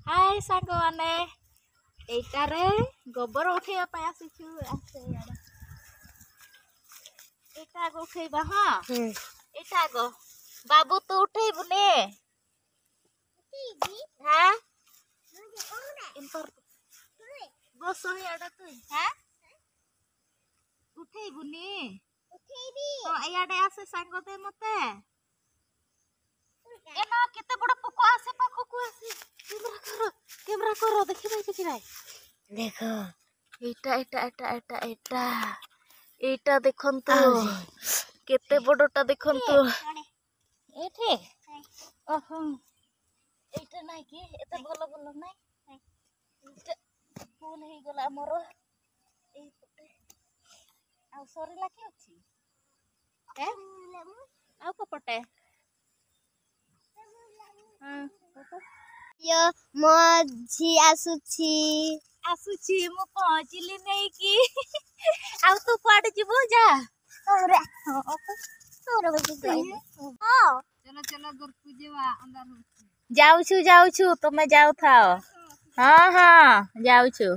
हाय सांग माने एटारे गोबर उठेया पाय आसीछु आसे यार एटा गो उठेबा हां एटा गो बाबू तो उठेबुने उठेबी हां इन पर बस याडा तू हां उठेबुने उठेबी तो याडे आसे सांग दे मते एना केते बड़ पको आसे पाखको आसे कैमरा करो देखि भाई देखो एटा एटा एटा एटा एटा एटा देखंतु केते बड़टा देखंतु एठे ओहो एटा नाही की एते भलो भलो नाही एटा फूल हे गला मोर ए पटे आ सरीला की अछि ए आ पटे यो मझी आसुची आसुची मु पहुंचली नहीं की आउ तू कुआडे जीवो जा तोरे तोरे बजे हां चलो चलो गुरकु जेवा अंदर जाऊ छु तुमे जाऊ थाओ हां हां जाऊ छु।